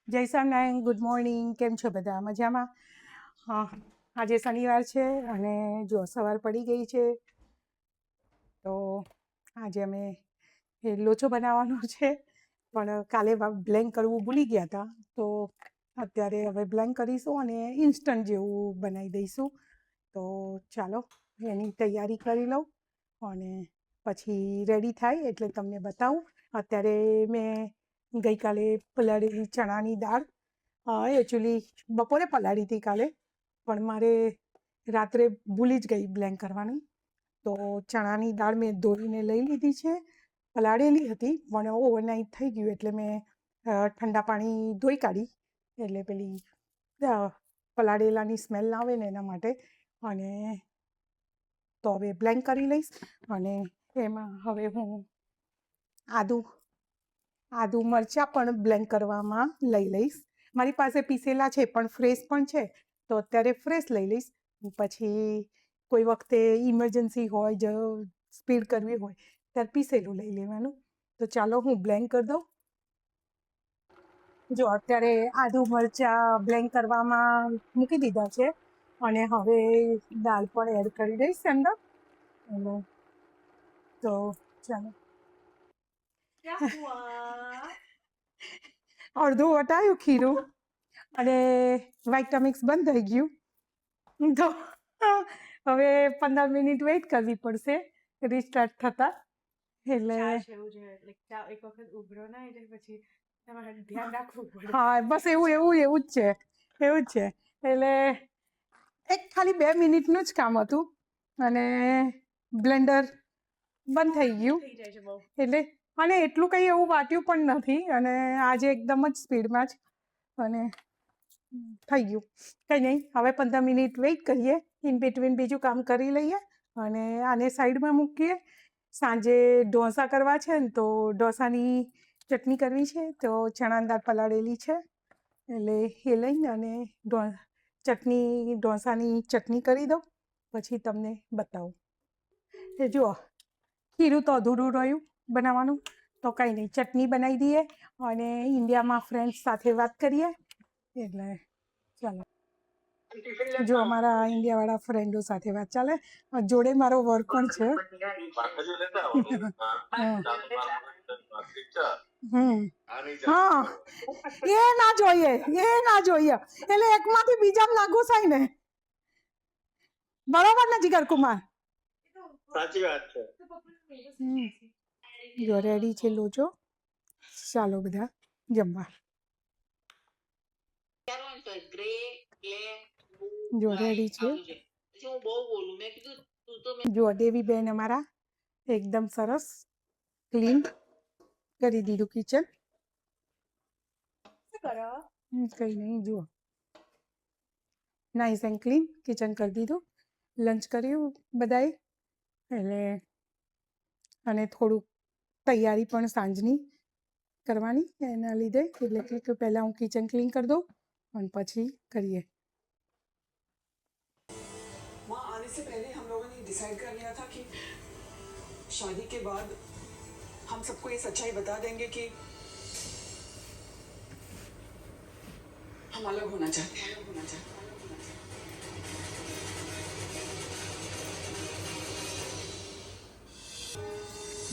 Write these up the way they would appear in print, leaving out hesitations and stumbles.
જય Swaminarayan, good morning. કેમ છો બધા? મજામાં? આજે શનિવાર છે અને જો સવાર પડી ગઈ છે, તો આજે અમે લોચો બનાવવાનો છે, પણ કાલે બ્લેન્ક કરવું ભૂલી ગયા હતા, તો અત્યારે હવે બ્લેન્ક કરીશું અને ઇન્સ્ટન્ટ જેવું બનાવી દઈશું. તો ચાલો એની તૈયારી કરી લઉં અને પછી રેડી થાય એટલે તમને બતાવું. અત્યારે મેં ગઈકાલે પલાળેલી ચણાની દાળ, એકચ્યુઅલી બપોરે પલાળી હતી કાલે, પણ મારે રાત્રે ભૂલી જ ગઈ બ્લેન્ક કરવાની, તો ચણાની દાળ મેં ધોઈને લઈ લીધી છે. પલાળેલી હતી પણ ઓવરનાઇટ થઈ ગયું એટલે મેં ઠંડા પાણી ધોઈ કાઢી, એટલે પેલી પલાળેલાની સ્મેલ ના આવે ને એના માટે. અને તો હવે બ્લેન્ક કરી લઈશ અને એમાં હવે હું આદુ મરચાં પણ બ્લેન્ક કરવામાં લઈ લઈશ. મારી પાસે પીસેલા છે પણ ફ્રેશ પણ છે, તો અત્યારે ફ્રેશ લઈ લઈશ. પછી કોઈ વખતે ઇમરજન્સી હોય, જો સ્પીડ કરવી હોય ત્યારે પીસેલું લઈ લેવાનું. તો ચાલો હું બ્લેન્ક કરી દઉં. જો અત્યારે આદુ મરચાં બ્લેન્ક કરવામાં મૂકી દીધા છે અને હવે દાળ પણ એડ કરી દઈશ અંદર. તો ચાલો અડધું વટાયું ખીરું અને વાઇટામિક્સ બંધ થઈ ગયું, તો હવે 15 મિનિટ વેઇટ કરવી પડશે રીસ્ટાર્ટ થતા. એટલે હા, બસ એવું જ છે. એટલે એક ખાલી 2 મિનિટનું જ કામ હતું અને બ્લેન્ડર બંધ થઈ ગયું. એટલે અને એટલું કંઈ એવું વાટ્યું પણ નથી અને આજે એકદમ જ સ્પીડમાં જ અને થઈ ગયું. કંઈ નહીં, હવે 15 મિનિટ વેઇટ કરીએ, ઇન બિટવીન બીજું કામ કરી લઈએ અને આને સાઈડમાં મૂકીએ. સાંજે ઢોસા કરવા છે ને, તો ઢોસાની ચટણી કરવી છે, તો ચણાની દાળ પલાળેલી છે એટલે એ લઈને અને ઢોસાની ચટણી કરી દઉં, પછી તમને બતાવું. એ જુઓ, ખીરું તો અધૂરું રહ્યું બનાવવાનું, તો કંઈ નહીં, ચટણી બનાવી દઈએ અને ઇન્ડિયામાં ફ્રેન્ડ્સ સાથે વાત કરીએ. એટલે ચાલો, જો અમારા ઇન્ડિયાવાળા ફ્રેન્ડો સાથે વાત ચાલે, જોડે મારો વર્ક પણ છે. હા, એ ના જોઈએ એટલે એકમાંથી બીજામાં ના ઘુસાય ને, બરોબર ને જીગરકુમાર? સાચી વાત છે. જો રેડી છે લોચો, ચાલો બધા જમવા. જો રેડી છે. જો દેવીબેન અમારા એકદમ સરસ ક્લીન કરી દીધું કિચન. કઈ નહીં, જુઓ નાઇસ એન્ડ ક્લીન કિચન કરી દીધું. લંચ કર્યું બધાએ, એટલે અને થોડુંક તૈયારી પણ સાંજની કરવાની એના લીધે, એટલે કે પહેલાં હું કિચન ક્લીન કરી દઉં અને પછી કરીએ. वहाँ आने से पहले हम लोगों ने डिसाइड कर लिया था कि शादी के बाद हम सबको ये सच्चाई बता देंगे कि हम अलग होना चाहते हैं.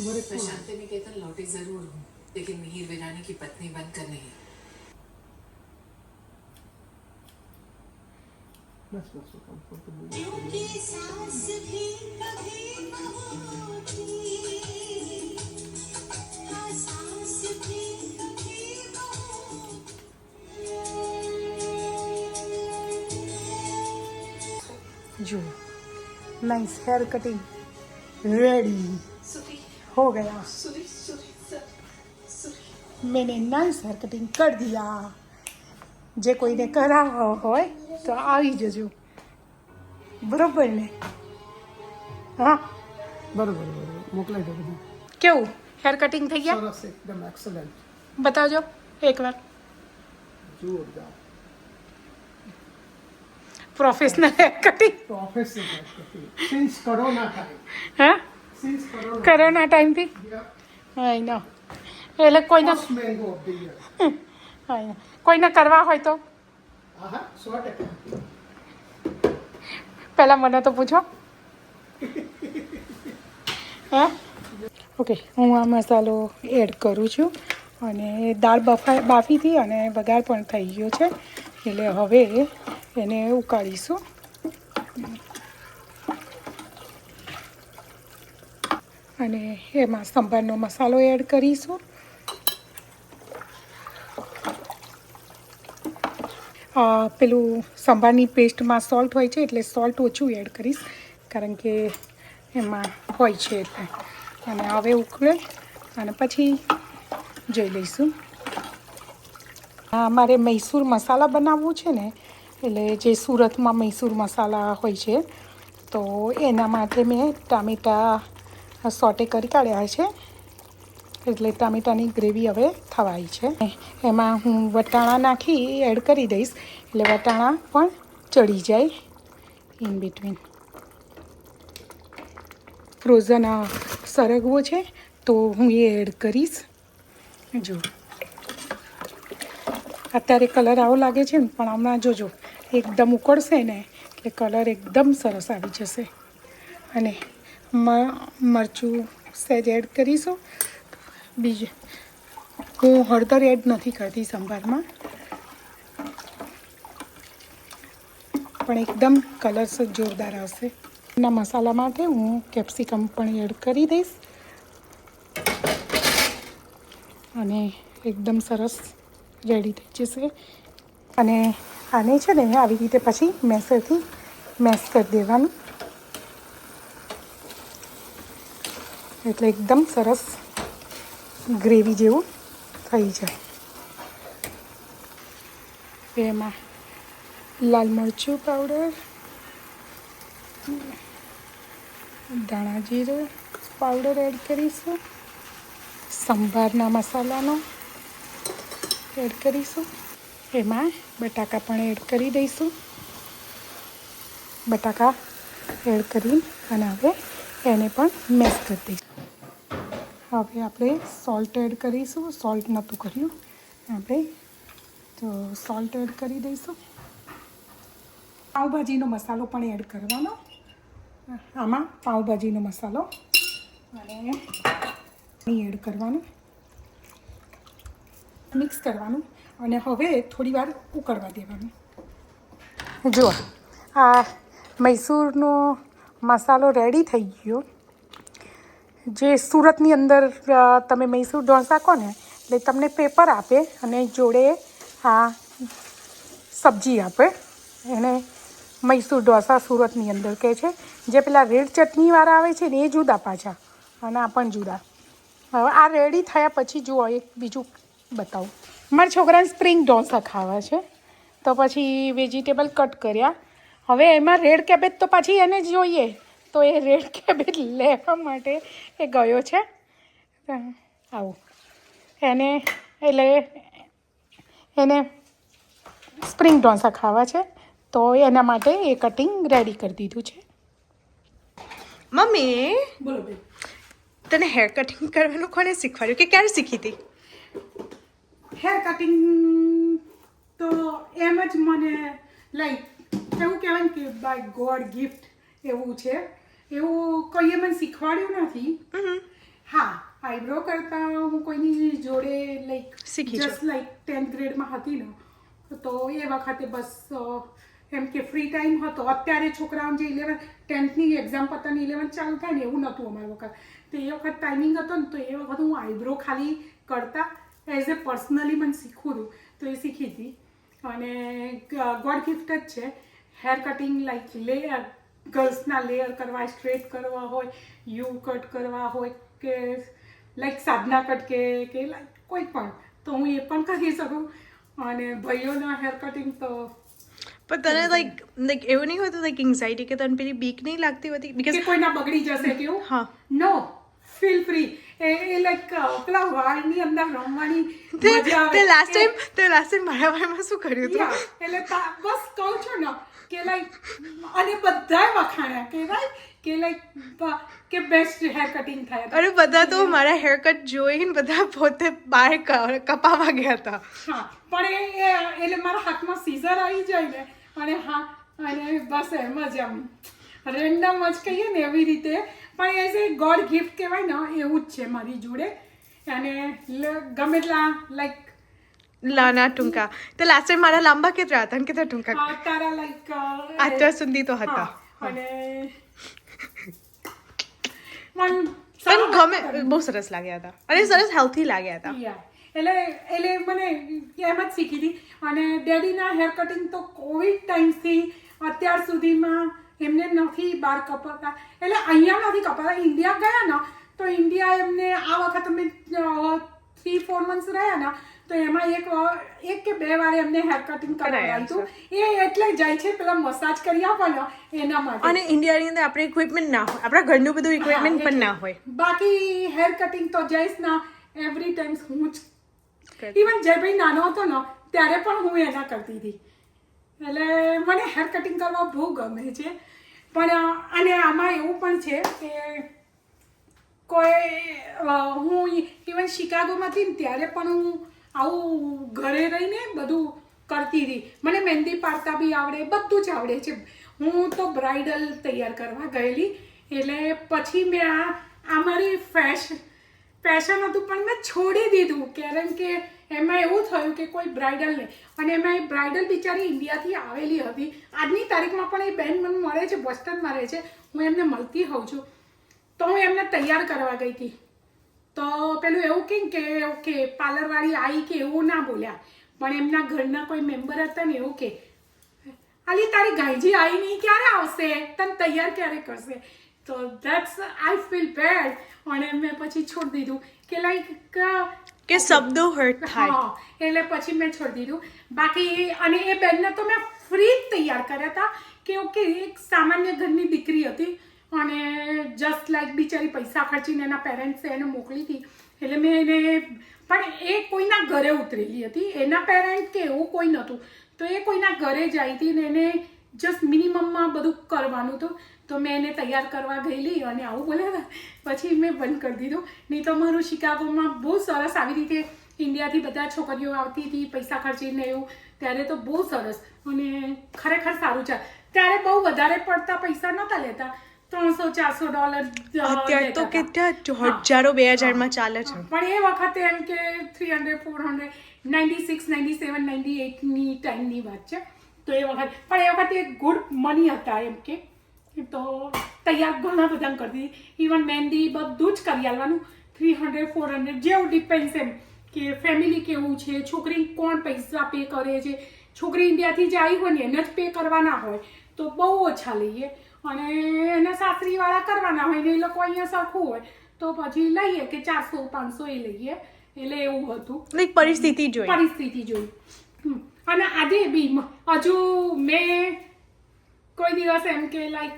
मैं शांति निकेतन लौटी जरूर हूँ, लेकिन मिहिर वीरानी की पत्नी बनकर नहीं. बस कंफर्टेबल. क्योंकि सांस भी कभी न होती, हाँ सांस भी कभी न होती. जो नाइस हेयर कटिंग रेडी हो गया. मैंने नाइस हेयर कटिंग कर दिया. જે કોઈને કરાવવા હોય તો આવી જજો, બરોબર ને? હા, બરોબર મોકલાઈ દો બધું. કેવું હેર કટિંગ થઈ ગયા? સરસ, એકદમ એક્સલન્ટ. બતાવજો એકવાર. જોરદાર professional hair cutting. Professional hair cutting since corona time. હા, સિન્સ કોરોના ટાઈમથી. આઈ નો. એટલે કોઈને first mango of the year. હા કોઈને કરવા હોય તો હા 100%. પહેલાં મને તો પૂછો. હા ઓકે, હું આ મસાલો એડ કરું છું અને દાળ બાફી હતી અને વઘાર પણ થઈ ગયો છે, એટલે હવે એને ઉકાળીશું. અને એમાં સંભારનો મસાલો એડ કરીશું. પેલું સંભારની પેસ્ટમાં સોલ્ટ હોય છે, એટલે સોલ્ટ ઓછું એડ કરીશ, કારણ કે એમાં હોય છે એટલે. અને હવે ઉકળે અને પછી જોઈ લઈશું. મારે મૈસૂર મસાલા બનાવવું છે ને, એટલે જે સુરતમાં મૈસૂર મસાલા હોય છે, તો એના માટે મેં ટામેટાં સોટે કરી કાઢ્યા છે, એટલે ટામેટાની ગ્રેવી હવે થવાઈ છે. એમાં હું વટાણા નાખી એડ કરી દઈશ, એટલે વટાણા પણ ચડી જાય ઇન બિટવીન. ફ્રોઝન સરગવો છે તો હું એ એડ કરીશ. જો અત્યારે કલર આવો લાગે છે ને, પણ હમણાં જોજો એકદમ ઉકળશે ને એટલે કલર એકદમ સરસ આવી જશે. અને મરચું સહેજ એડ કરીશું. બીજું હું હળદર એડ નથી કરતી સંભારમાં, પણ એકદમ કલર જોરદાર આવશે. એના મસાલા માટે હું કેપ્સિકમ પણ એડ કરી દઈશ અને એકદમ સરસ રેડી થઈ જશે. અને આને છે ને આવી રીતે પછી મેસરથી મેશ કરી દેવાનું, એટલે એકદમ સરસ ગ્રેવી જેવું થઈ જાય. એમાં લાલ મરચું પાવડર, ધાણા જીરું પાવડર એડ કરીશું, સંભારના મસાલાનો એડ કરીશું. એમાં બટાકા પણ એડ કરી દઈશું. બટાકા એડ કરી અને હવે એને પણ મેશ કરી દઈશું. હવે આપણે સોલ્ટ એડ કરીશું. સોલ્ટ નહોતું કર્યું આપણે, તો સોલ્ટ એડ કરી દઈશું. પાઉંભાજીનો મસાલો પણ એડ કરવાનો આમાં, પાઉંભાજીનો મસાલો અને એડ કરવાનું, મિક્સ કરવાનું અને હવે થોડી વાર ઉકળવા દેવાનું. જુઓ આ મૈસૂરનો મસાલો રેડી થઈ ગયો. જે સુરતની અંદર તમે મૈસૂર ઢોસા કહો ને એટલે તમને પેપર આપે અને જોડે આ સબ્જી આપે, એને મૈસૂર ઢોસા સુરતની અંદર કહે છે. જે પેલા રેડ ચટણીવાળા આવે છે ને એ જુદા પાછા, અને આ પણ જુદા. હવે આ રેડી થયા પછી જુઓ એક બીજું બતાવું. મારા છોકરાને સ્પ્રિંગ ઢોસા ખાવા છે, તો પછી વેજીટેબલ કટ કર્યા. હવે એમાં રેડ કેબેજ તો પાછી એને જ જોઈએ, તો એ રેડ કેબેજ લેવા માટે એ ગયો છે. આવું એને સ્પ્રિંગ ઢોસા ખાવા છે, તો એના માટે એ કટિંગ રેડી કરી દીધું છે. મમ્મી, બોલો બેન. તને હેર કટિંગ કરવાનું કોને શીખવાડ્યું, કે ક્યારે શીખી હતી? હેર કટિંગ તો એમ જ મને લાઈક એવું કહેવાય ને કે બાય ગોડ ગિફ્ટ એવું છે. એવું કોઈએ મને શીખવાડ્યું નથી. હા, આઈબ્રો કરતા હું કોઈની જોડે લાઈક શીખી છું. જસ્ટ લાઈક 10th ગ્રેડમાં હતી ને, તો એ વખતે બસ એમ કે ફ્રી ટાઈમ હતો. અત્યારે છોકરાઓને જે 10thની એક્ઝામ પતાને 11th ચાલુ થાય ને એવું નહોતું અમારા વખત. તો એ વખત ટાઈમિંગ હતો ને, તો એ વખત હું આઈબ્રો ખાલી કરતા એઝ એ પર્સનલી મને શીખવું હતું, તો એ શીખી હતી. અને ગોડ ગિફ્ટ જ છે. હેર કટિંગ લાઈક લેયર, ગર્લ્સના લેયર કરવા, સ્ટ્રેટ કરવા હોય, યુ કટ કરવા હોય, કે લાઈક સાધના કટ કે લાઈક કોઈ પણ, તો હું એ પણ કરી શકું. અને ભાઈઓના હેર કટિંગ તો પણ તને લાઈક એવું નહીં હોતું, લાઈક એન્ઝાઇટી, કે તને પેલી બીક નહીં લાગતી હોતી? કે બીકોઝ કોઈના બગડી જશે કેવું? હા. નો, ફીલ ફ્રી. એ લાઈક લાઈક પેલા વાળની અંદર રમવાની મજા આવે તે લાસ્ટ ટાઈમ મારા વાળમાં શું કર્યું હતું? Yeah, એટલે બસ કહું છું ને કે લાઈક અને બધાય વખાણ્યા કે રાઈટ કે લાઈક કે બેસ્ટ હેર કટિંગ થાય. અરે બધા તો મારા હેર કટ જોઈને બધા પોતે બહાર કપાવા ગયા હતા. હા પણ એટલે મારા હાથમાં સીઝર આવી જાય ને અને બસ એમ જ આમ રેન્ડમ જ કહીએ ને એવી રીતે, પણ એઝ એ ગોડ ગિફ્ટ કહેવાય ને એવું જ છે મારી જોડે. અને ગમે એટલા લાઈક લાના ટૂંકા તો લાસ્ટ ટાઈમ મારા લાંબા કેટલા હતા અને કેટલા ટૂંકા તારા લાઈક અત્યાર સુધી તો હતા. અને પણ ગમે બહુ સરસ લાગ્યા હતા અને સરસ હેલ્થી લાગ્યા હતા. એટલે મને એમ જ શીખી હતી. અને ડેડીના હેર કટિંગ તો કોવિડ ટાઈમ્સથી અત્યાર સુધીમાં એમને નથી બહાર કપાતા, એટલે અહીંયા નથી કપાતા. ઇન્ડિયા ગયા ને તો ઇન્ડિયા એમને આ વખત અમે 3-4 months રહ્યા ને તો એમાં એક કે 2 વાર એમને હેર કટિંગ કરાવ્યું હતું. એ એટલે જાય છે પેલા મસાજ કરી આપો ને એના માટે. અને ઇન્ડિયાની અંદર આપણે ઇક્વિપમેન્ટ ના હોય, આપણા ઘરનું બધું ઇક્વિપમેન્ટ પણ ના હોય. બાકી હેર કટિંગ તો જઈશ ના એવરી ટાઈમ હું જ. ઇવન જયભાઈ નાનો હતો ને ત્યારે પણ હું એના કરતી હતી. એટલે મને હેર કટિંગ કરવા બહુ ગમે છે. પણ અને આમાં એવું પણ છે કે હું ઇવન શિકાગોમાં હતી ને ત્યારે પણ હું આવું ઘરે રહીને બધું કરતી હતી. મને મહેંદી પાડતા બી આવડે, બધું જ આવડે છે. હું તો બ્રાઇડલ તૈયાર કરવા ગયેલી. એટલે પછી મેં આ મારી ફેશન હતું પણ મેં છોડી દીધું, કારણ કે એમાં એવું થયું કે કોઈ બ્રાઇડલ નહીં. અને એમાં એ બ્રાઇડલ બિચારી ઇન્ડિયાથી આવેલી હતી. આજની તારીખમાં પણ એ બેન મને મળે છે, બોસ્ટનમાં રહે છે, હું એમને મળતી હોઉં છું. તો હું એમને તૈયાર કરવા ગઈ હતી. તો પેલું એવું કહે કે ઓકે પાર્લરવાળી આવી કે એવું ના બોલ્યા, પણ એમના ઘરના કોઈ મેમ્બર હતા ને એવું કે આલી તારી ગાયજી આવી નહીં, ક્યારે આવશે, તને તૈયાર ક્યારે કરશે? તો દેટ્સ આઈ ફીલ બેડ. અને મેં પછી છોડી દીધું કે લાઈક કે શબ્દો હર્ટ થાય. હા એટલે પછી મેં છોડી દીધું. બાકી અને એ બેનને તો મેં ફ્રી જ તૈયાર કર્યા હતા કે ઓકે એક સામાન્ય ઘરની દીકરી હતી અને જસ્ટ લાઈક બિચારી પૈસા ખર્ચીને એના પેરેન્ટ્સે એને મોકલી હતી. એટલે મેં એને પણ એ કોઈના ઘરે ઉતરેલી હતી, એના પેરેન્ટ કે એવું કોઈ નહોતું. તો એ કોઈના ઘરે જ આવી હતી ને એને જસ્ટ મિનિમમમાં બધું કરવાનું હતું. તો મેં એને તૈયાર કરવા ગયેલી અને આવું બોલ્યા પછી મેં બંધ કરી દીધું. નહીં તો મારું શિકાગોમાં બહુ સરસ આવી રીતે ઇન્ડિયાથી બધા છોકરીઓ આવતી હતી પૈસા ખર્ચીને એવું, ત્યારે તો બહુ સરસ અને ખરેખર સારું છે. ત્યારે બહુ વધારે પડતા પૈસા નહોતા લેતા, $300-400. અત્યારે તો કેટલા હજારો 2000 ચાલે છે. પણ એ વખતે એમ કે 300-400 96, 97, 98 ની ટાઈમની વાત છે. તો એ વખત પણ એ વખતે એક ગુડ મની હતા એમ કે. તો તૈયાર ઘણા બધા કરતી, ઇવન મહેંદી બધું જ કરી આવવાનું. 300-400 જેવું ડિપેન્ડ્સ એમ કે ફેમિલી કેવું છે, છોકરી કોણ પૈસા પે કરે છે. છોકરી ઇન્ડિયાથી જ આવી હોય ને એને જ પે કરવાના હોય તો બહુ ઓછા લઈએ, અને એના સાસરીવાળા કરવાના હોય ને એ લોકો અહીંયા સરખું હોય તો પછી લઈએ કે 400-500 એ લઈએ. એટલે એવું હતું, લાઈક પરિસ્થિતિ જોઈ. અને આજે બી હજુ મેં કોઈ દિવસ એમ કે લાઈક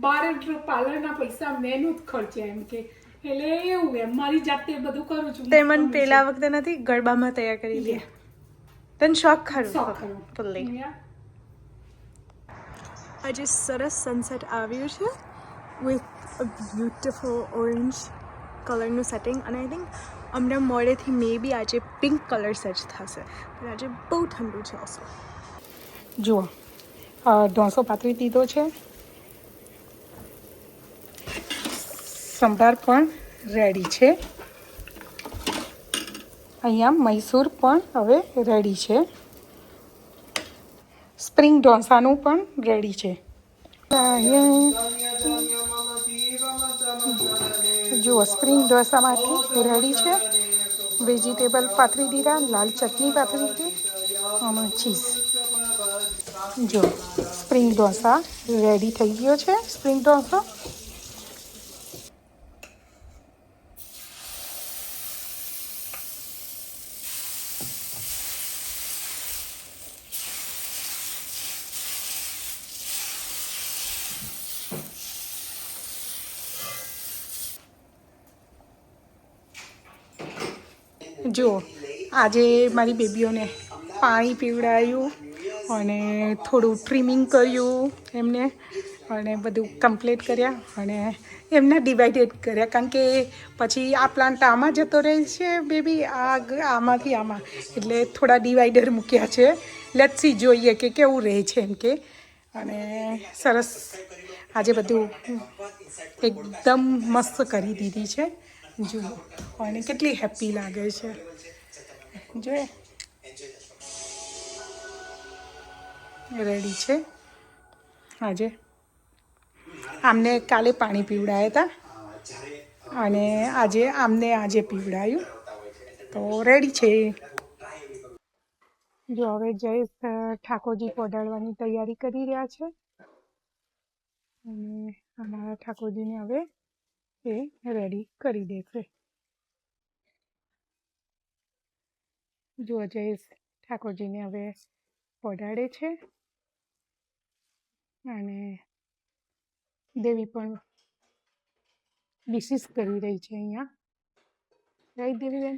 બાર પાર્લરના પૈસા મેં જ ખર્ચ્યા એમ કે. એટલે એવું એમ મારી જાતે બધું કરું છું. તે મને પેલા વખતે નથી ગરબામાં તૈયાર કરી લે. તને શોખ ખરો? આજે સરસ સનસેટ આવ્યું છે વિથ અ બ્યુટીફુલ ઓરેન્જ કલરનું સેટિંગ. અને આઈ થિંક અમને મોડેથી મે બી આજે પિંક કલર સેટ થશે, પણ આજે બહુ ઠંડુ છે. ઓસો જુઓ ઢોસો પાથરી દીધો છે, સંભાર પણ રેડી છે, અહીંયા મૈસૂર પણ હવે રેડી છે, સ્પ્રિંગ ઢોસાનું પણ રેડી છે. જુઓ સ્પ્રિંગ ઢોસા માટે રેડી છે. વેજીટેબલ પાથરી દીધા, લાલ ચટણી પાથરી દીધી અને ચીઝ. જો સ્પ્રિંગ ઢોસા રેડી થઈ ગયો છે. સ્પ્રિંગ ઢોસો જુઓ આજે મારી બેબીઓને પાણી પીવડાવ્યું અને થોડું ટ્રીમિંગ કર્યું એમને અને બધું કમ્પ્લીટ કર્યા અને એમને ડિવાઇડેડ કર્યા કારણ કે પછી આ પ્લાન્ટ આમાં જતો રહે છે બેબી આમાંથી આમાં એટલે થોડા ડિવાઈડર મૂક્યા છે. લેટ્સ સી જોઈએ કે કેવું રહે છે એમ કે અને સરસ આજે બધું એકદમ મસ્ત કરી દીધી છે જુઓ અને કેટલી હેપી લાગે છે જોઈએ. રેડી છે આજે આમને કાલે પાણી પીવડાવ્યા હતા અને આજે પીવડાવ્યું તો રેડી છે. જો હવે જયેશ ઠાકોરજી પહોંચાડવાની તૈયારી કરી રહ્યા છે અને અમારા ઠાકોરજીને હવે એ રેડી કરી દેશે. જો જયેશ ઠાકોરજીને હવે પહોંચાડે છે અને દેવી પણ વિશિષ કરી રહી છે અહીંયા. રાઈટ દેવીબેન?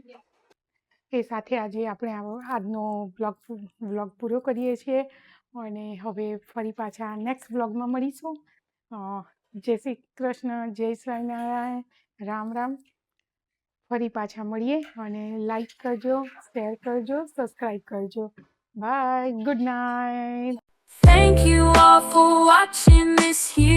એ સાથે આજે આપણે આજનો વ્લોગ પૂરો કરીએ છીએ અને હવે ફરી પાછા નેક્સ્ટ વ્લોગમાં મળીશું. જય શ્રી કૃષ્ણ, જય સ્વામિનારાયણ, રામ રામ. ફરી પાછા મળીએ અને લાઈક કરજો, શેર કરજો, સબસ્ક્રાઈબ કરજો. Bye, good night. Thank you all for watching this here.